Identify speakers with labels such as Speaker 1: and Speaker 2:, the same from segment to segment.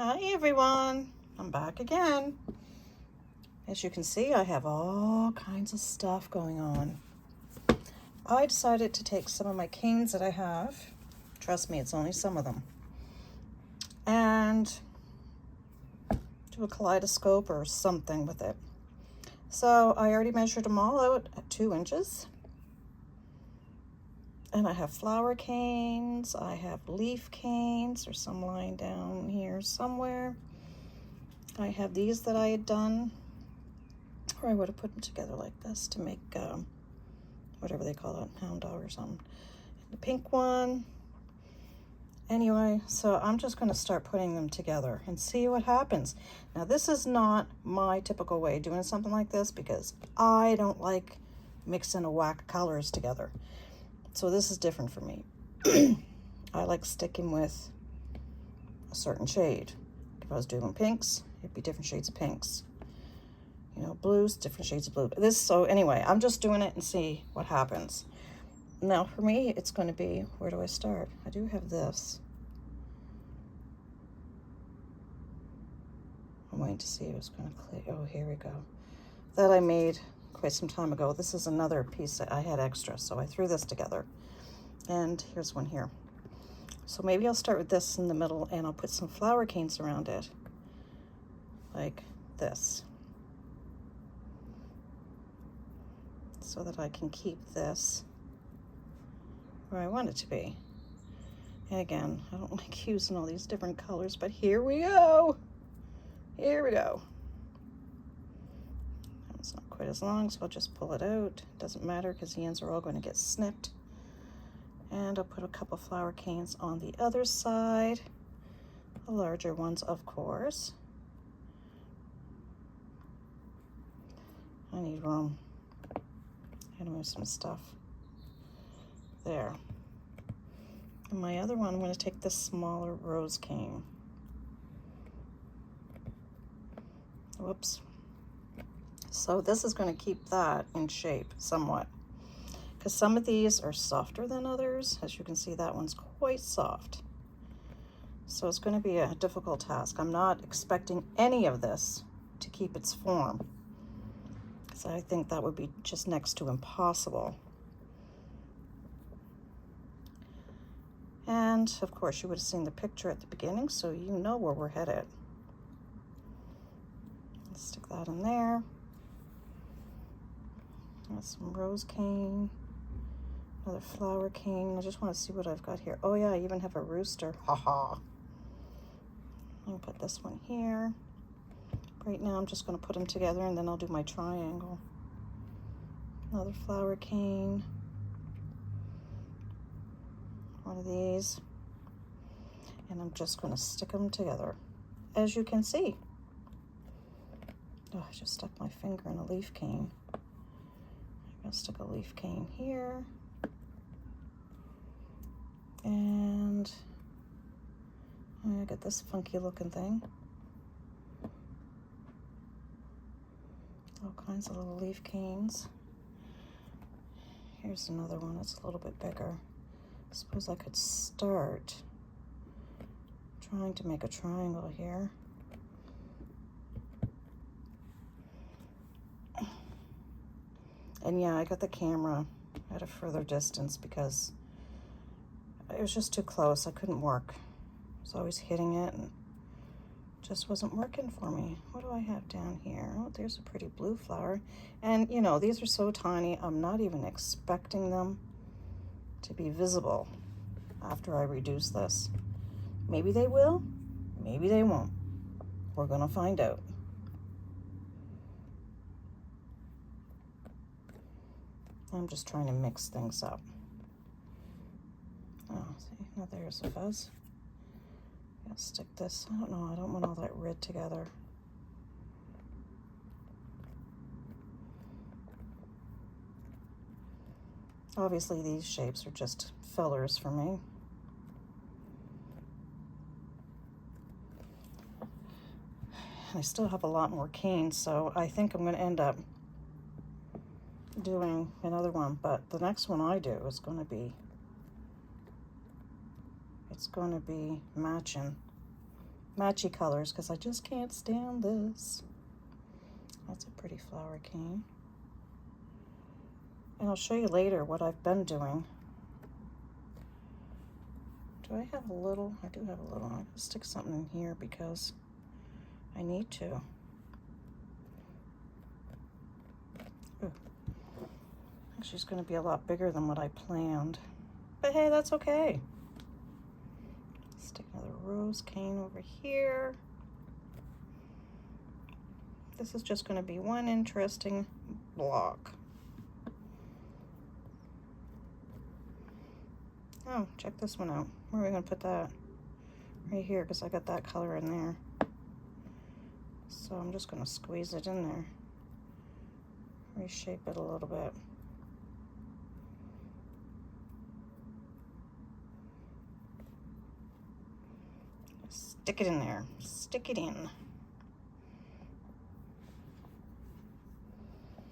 Speaker 1: Hi everyone, I'm back again. As you can see, I have all kinds of stuff going on. I decided to take some of my canes that I have, trust me, it's only some of them, and do a kaleidoscope or something with it. So I already measured them all out at 2 inches. And I have flower canes, I have leaf canes, there's some lying down here somewhere. I have these that I had done, or I would have put them together like this to make whatever they call it, hound dog or something. And the pink one. Anyway, so I'm just going to start putting them together and see what happens. Now, this is not my typical way of doing something like this because I don't like mixing a whack of colors together. So this is different for me. I like sticking with a certain shade. If I was doing pinks, it'd be different shades of pinks. You know, blues, different shades of blue. So anyway, I'm just doing it and see what happens. Now for me, it's going to be, where do I start? I do have this. I'm waiting to see if it's going to clear. Oh, here we go. That I made quite some time ago. This is another piece that I had extra, so I threw this together. And here's one here. So maybe I'll start with this in the middle and I'll put some flower canes around it. Like this. So that I can keep this where I want it to be. And again, I don't like using all these different colors, but here we go. Here we go. It's not quite as long, so I'll just pull it out. Doesn't matter because the ends are all going to get snipped. And I'll put a couple flower canes on the other side. The larger ones, of course. I need room. I gotta move some stuff. There. And my other one, I'm going to take this smaller rose cane. Whoops. So this is going to keep that in shape somewhat. Because some of these are softer than others. As you can see, that one's quite soft. So it's going to be a difficult task. I'm not expecting any of this to keep its form. Because I think that would be just next to impossible. And of course, you would have seen the picture at the beginning, so you know where we're headed. Let's stick that in there. Got some rose cane, another flower cane. I just want to see what I've got here. Oh yeah, I even have a rooster. Haha. I'll put this one here. Right now I'm just going to put them together and then I'll do my triangle. Another flower cane. One of these. And I'm just going to stick them together. As you can see. Oh, I just stuck my finger in a leaf cane. I'm going to stick a leaf cane here. And I got this funky looking thing. All kinds of little leaf canes. Here's another one that's a little bit bigger. I suppose I could start trying to make a triangle here. And yeah, I got the camera at a further distance because it was just too close. I couldn't work. I was always hitting it and just wasn't working for me. What do I have down here? Oh, there's a pretty blue flower. And you know, these are so tiny, I'm not even expecting them to be visible after I reduce this. Maybe they will, maybe they won't. We're gonna find out. I'm just trying to mix things up. Oh, see, now there's a fuzz. I'll stick this, I don't know, I don't want all that red together. Obviously these shapes are just fillers for me. I still have a lot more canes, so I think I'm going to end up doing another one, but the next one I do is going to be, it's going to be matching matchy colors because I just can't stand this. That's a pretty flower cane. And I'll show you later what I've been doing. Do I have a little? I do have a little. I'm going to stick something in here because I need to. Ooh. Actually, it's going to be a lot bigger than what I planned. But hey, that's okay. Stick another rose cane over here. This is just going to be one interesting block. Oh, check this one out. Where are we going to put that? Right here, because I got that color in there. So I'm just going to squeeze it in there. Reshape it a little bit. Stick it in there. Stick it in.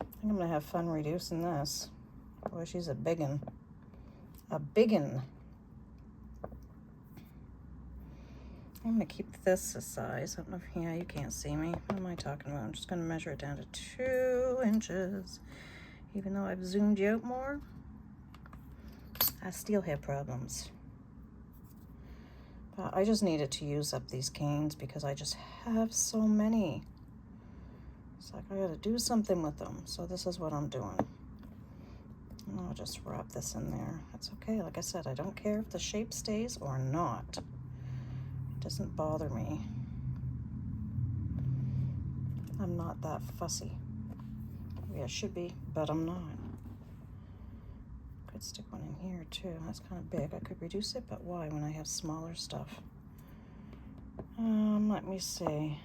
Speaker 1: I think I'm going to have fun reducing this. Boy, she's a biggin'. A biggin'. I'm going to keep this a size. I don't know if, yeah, you can't see me. What am I talking about? I'm just going to measure it down to 2 inches. Even though I've zoomed you out more, I still have problems. But I just needed to use up these canes because I just have so many. It's like I got to do something with them. So this is what I'm doing. And I'll just wrap this in there. That's okay. Like I said, I don't care if the shape stays or not. It doesn't bother me. I'm not that fussy. Maybe I should be, but I'm not. Could stick one in here too. That's kind of big. I could reduce it, but why when I have smaller stuff? Let me see.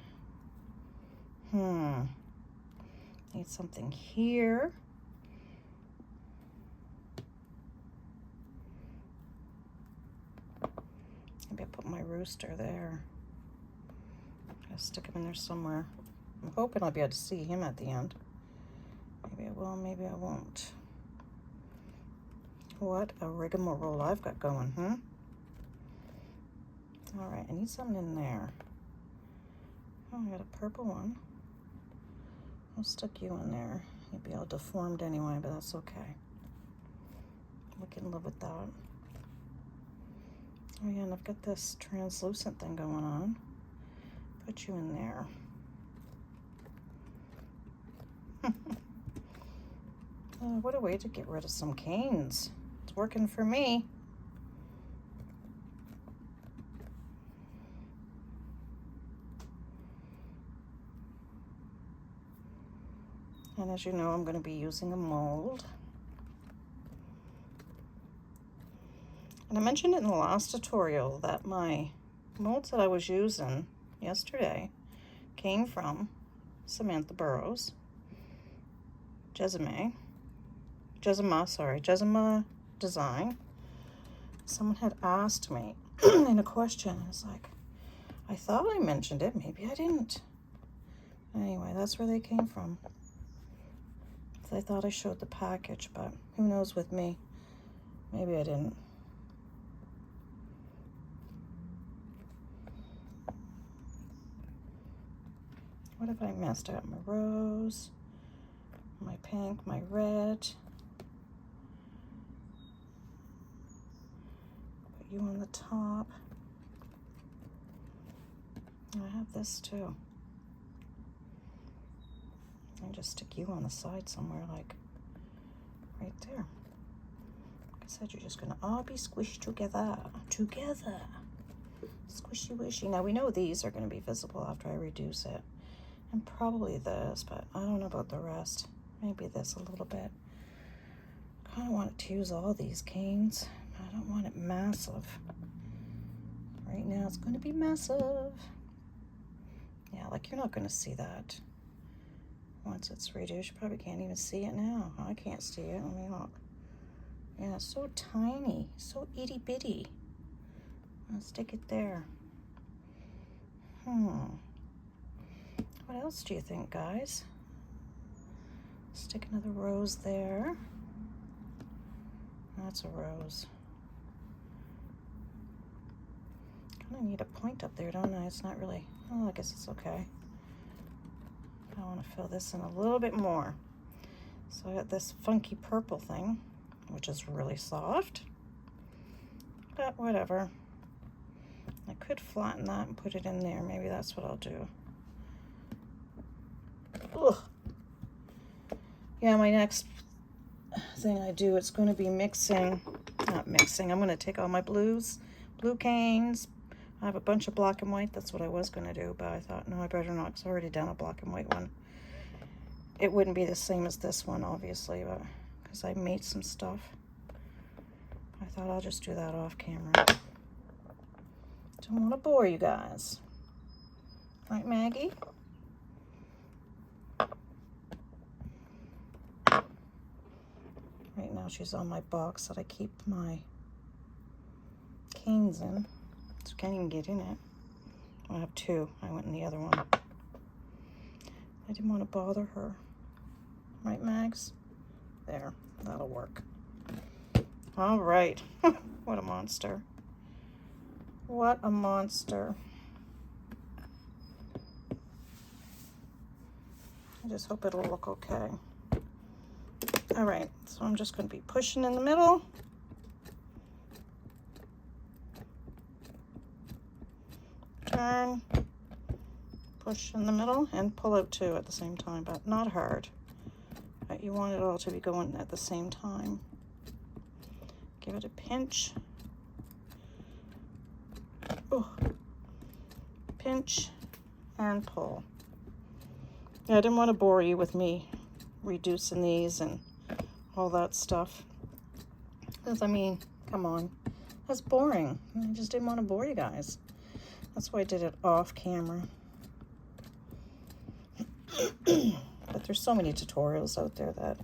Speaker 1: Need something here. Maybe I'll put my rooster there. I'll stick him in there somewhere. I'm hoping I'll be able to see him at the end. Maybe I will, maybe I won't. What a rigmarole I've got going, All right, I need something in there. Oh, I got a purple one. I'll stick you in there. You'll be all deformed anyway, but that's okay. We can live with that. Oh yeah, and I've got this translucent thing going on. Put you in there. What a way to get rid of some canes. It's working for me. And as you know, I'm going to be using a mold. And I mentioned it in the last tutorial that my molds that I was using yesterday came from Samantha Burrows, Jessima Design. Someone had asked me in a question. It's like, I thought I mentioned it, maybe I didn't. Anyway, that's where they came from. I thought I showed the package, but who knows with me? Maybe I didn't. What have I missed? I got my rose, my pink, my red. Put you on the top. I have this too. And just stick you on the side somewhere, like right there. Like I said, you're just gonna all be squished together. Squishy wishy. Now we know these are gonna be visible after I reduce it. And probably this, but I don't know about the rest. Maybe this a little bit. Kind of want to use all these canes. I don't want it massive. Right now it's gonna be massive. Yeah, like you're not gonna see that. Once it's reduced, you probably can't even see it now. I can't see it. Let me look. Yeah, it's so tiny, so itty bitty. I'll stick it there. What else do you think, guys? Stick another rose there. That's a rose. I need a point up there, don't I? It's not really, oh, I guess it's okay. I want to fill this in a little bit more. So I got this funky purple thing, which is really soft, but whatever. I could flatten that and put it in there. Maybe that's what I'll do. Ugh. Yeah, my next thing I do, it's going to be not mixing. I'm going to take all my blue canes. I have a bunch of black and white. That's what I was going to do, but I thought, no, I better not, because I've already done a black and white one. It wouldn't be the same as this one, obviously, but because I made some stuff. I thought I'll just do that off camera. Don't want to bore you guys. Right, Maggie? Right now she's on my box that I keep my canes in. So I can't even get in it. I have two. I went in the other one. I didn't want to bother her. Right, Mags? There. That'll work. All right. What a monster. What a monster. I just hope it'll look okay. All right, so I'm just going to be pushing in the middle. Turn, push in the middle, and pull out too at the same time, but not hard. But you want it all to be going at the same time. Give it a pinch. Ooh. Pinch and pull. Yeah, I didn't want to bore you with me reducing these and all that stuff. Because, I mean, come on. That's boring. I just didn't want to bore you guys. That's why I did it off camera. But there's so many tutorials out there that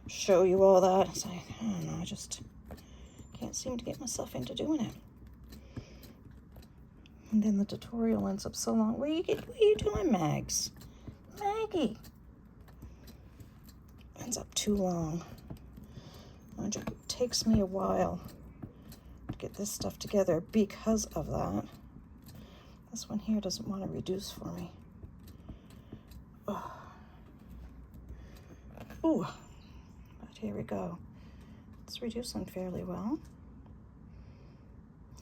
Speaker 1: show you all that. It's like, I don't know, I just can't seem to get myself into doing it. And then the tutorial ends up so long. What are you doing, Mags? Maggie! Ends up too long. It takes me a while to get this stuff together because of that. This one here doesn't want to reduce for me. Oh. Ooh, but here we go. It's reducing fairly well.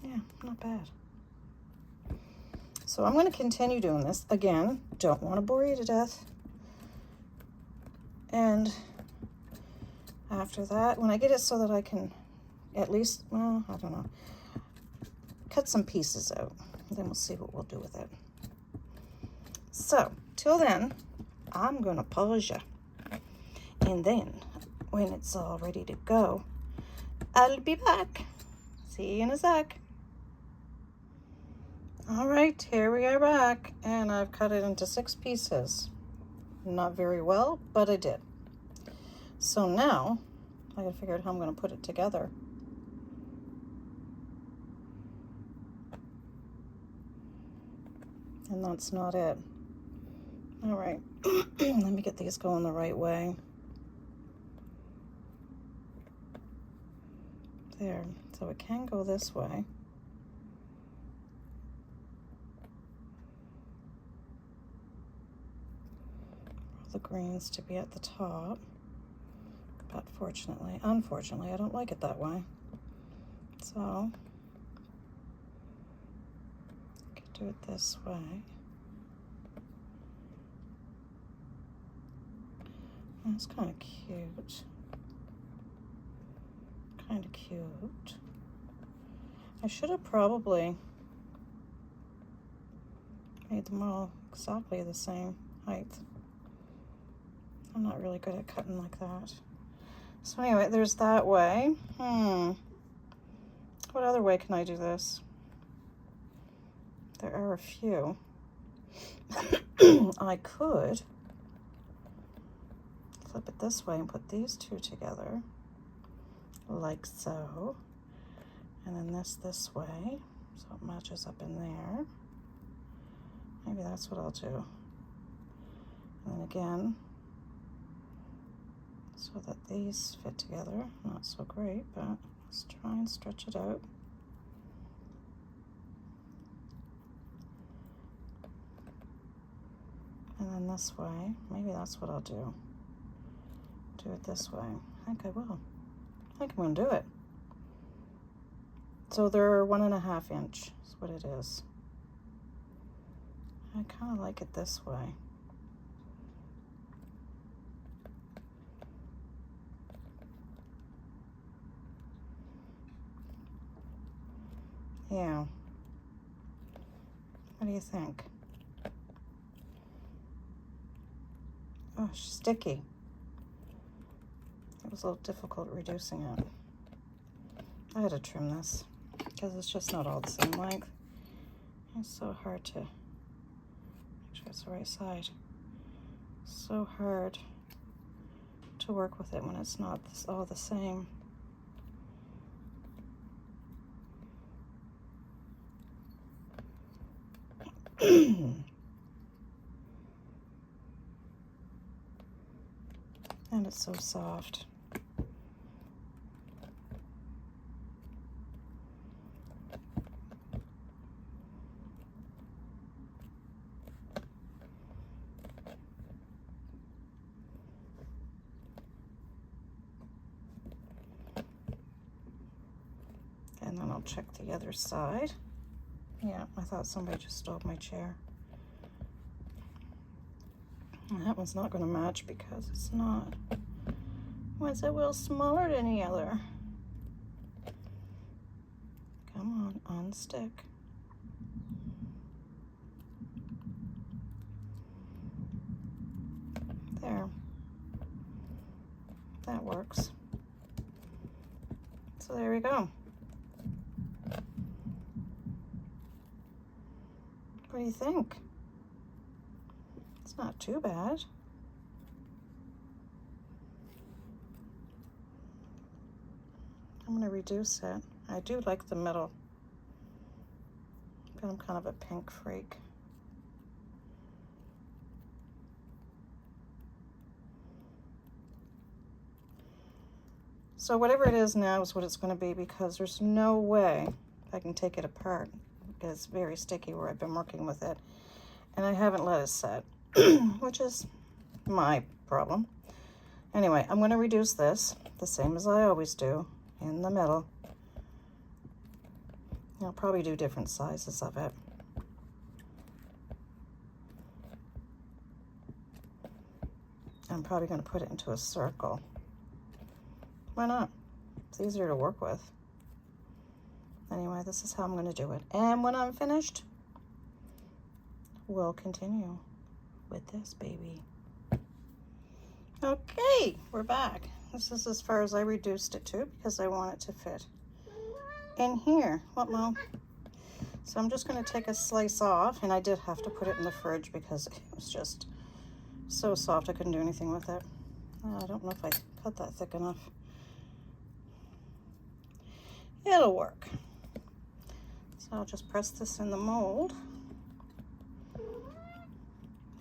Speaker 1: Yeah, not bad. So I'm going to continue doing this. Again, don't want to bore you to death. And after that, when I get it so that I can at least, well, I don't know, cut some pieces out. Then we'll see what we'll do with it. So, till then, I'm going to pause you. And then, when it's all ready to go, I'll be back. See you in a sec. All right, here we are back. And I've cut it into 6 pieces. Not very well, but I did. So now, I gotta figure out how I'm going to put it together. And that's not it. All right, let me get these going the right way. There, so it can go this way. All the greens to be at the top. But unfortunately, I don't like it that way. So, I could do it this way. That's kind of cute. Kind of cute. I should have probably made them all exactly the same height. I'm not really good at cutting like that. So anyway, there's that way. What other way can I do this? There are a few. I could flip it this way and put these two together, like so. And then this way, so it matches up in there. Maybe that's what I'll do. And then again, so that these fit together. Not so great, but let's try and stretch it out. And then this way, maybe that's what I'll do. Do it this way. I think I will. I think I'm gonna do it. So they're 1.5 inch is what it is. I kind of like it this way. Yeah. What do you think? Oh, sticky. It was a little difficult reducing it. I had to trim this because it's just not all the same length. It's so hard to, make sure it's the right side. So hard to work with it when it's not all the same. And it's so soft. And then I'll check the other side. Yeah, I thought somebody just stole my chair. And that one's not going to match because it's not. One's a little smaller than the other. Come on, unstick. There. That works. So there we go. What do you think? It's not too bad. I'm going to reduce it. I do like the middle, but I'm kind of a pink freak. So whatever it is now is what it's going to be, because there's no way I can take it apart. It's very sticky where I've been working with it, and I haven't let it set, which is my problem. Anyway, I'm going to reduce this the same as I always do in the middle. I'll probably do different sizes of it. I'm probably going to put it into a circle. Why not? It's easier to work with. Anyway, this is how I'm going to do it. And when I'm finished, we'll continue with this baby. Okay, we're back. This is as far as I reduced it to because I want it to fit in here. What, Mom? So I'm just going to take a slice off, and I did have to put it in the fridge because it was just so soft I couldn't do anything with it. I don't know if I cut that thick enough. It'll work. So I'll just press this in the mold.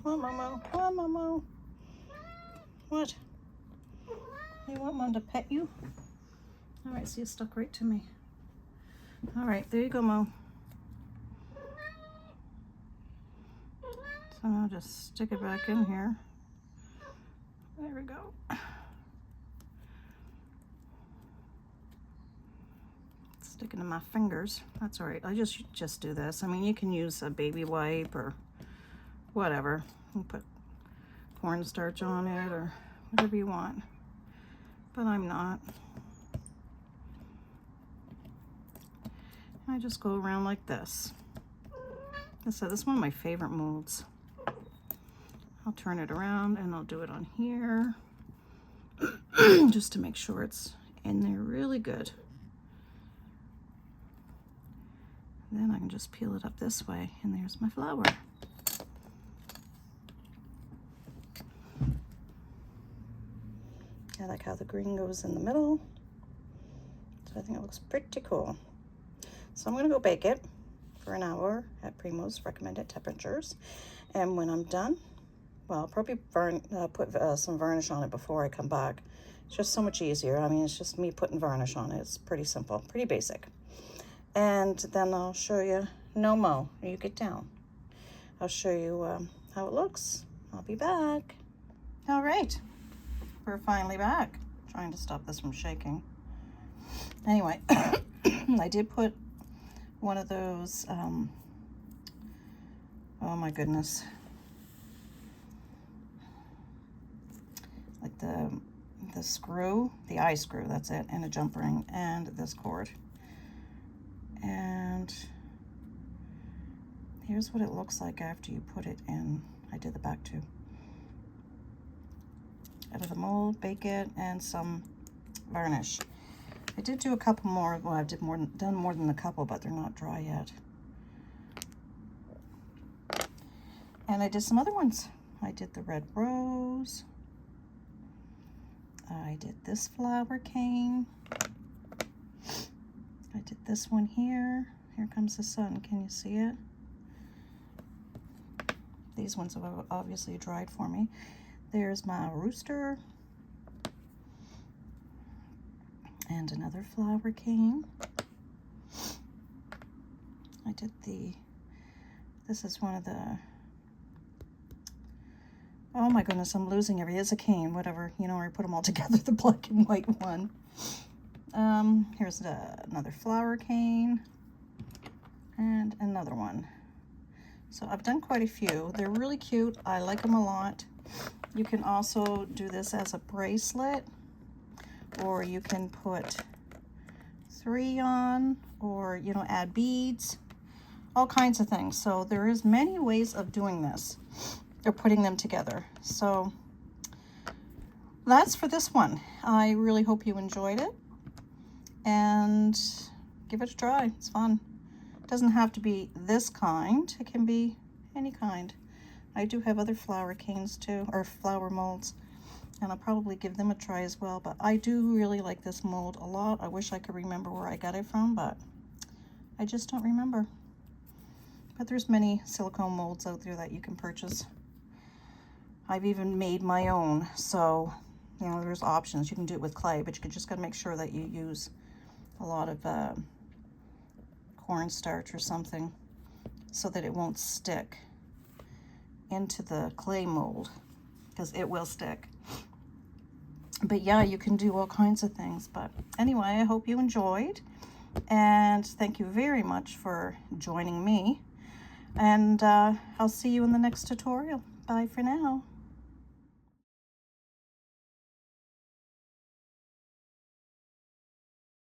Speaker 1: What, Momo? What, Momo? What? You want Mom to pet you? All right, so you stuck right to me. All right, there you go, Mo. So I'll just stick it back in here. There we go. Sticking to my fingers. That's all right. I just do this. I mean, you can use a baby wipe or whatever. You put cornstarch on it or whatever you want. But I'm not. I just go around like this. So this is one of my favorite molds. I'll turn it around and I'll do it on here just to make sure it's in there really good. Then I can just peel it up this way, and there's my flower. I like how the green goes in the middle. So I think it looks pretty cool. So I'm going to go bake it for an hour at Primo's recommended temperatures. And when I'm done, well, I'll probably put some varnish on it before I come back. It's just so much easier. I mean, it's just me putting varnish on it. It's pretty simple, pretty basic. And then I'll show you, no Mo, you get down. I'll show you how it looks I'll be back. All right, we're finally back. Trying to stop this from shaking. Anyway, I did put one of those, oh my goodness, like the screw, the eye screw, that's it, and a jump ring, and this cord. And here's what it looks like after you put it in. I did the back too. Out of the mold, bake it, and some varnish. I did do a couple more. Well, I've done more than a couple, but they're not dry yet. And I did some other ones. I did the red rose. I did this flower cane. I did this one here. Here comes the sun. Can you see it? These ones have obviously dried for me. There's my rooster. And another flower cane. I did this is one of the, oh my goodness, I'm losing it's a cane, whatever, you know, I put them all together, the black and white one. Here's another flower cane, and another one. So I've done quite a few. They're really cute. I like them a lot. You can also do this as a bracelet, or you can put 3 on, or, you know, add beads, all kinds of things. So there is many ways of doing this, or putting them together. So that's for this one. I really hope you enjoyed it, and give it a try. It's fun. It doesn't have to be this kind. It can be any kind. I do have other flower canes too, or flower molds, and I'll probably give them a try as well. But I do really like this mold a lot. I wish I could remember where I got it from, but I just don't remember. But there's many silicone molds out there that you can purchase. I've even made my own, so, you know, there's options. You can do it with clay, but you just got to make sure that you use a lot of cornstarch or something so that it won't stick into the clay mold, because it will stick. But yeah, you can do all kinds of things. But anyway, I hope you enjoyed, and thank you very much for joining me, and I'll see you in the next tutorial. Bye for now.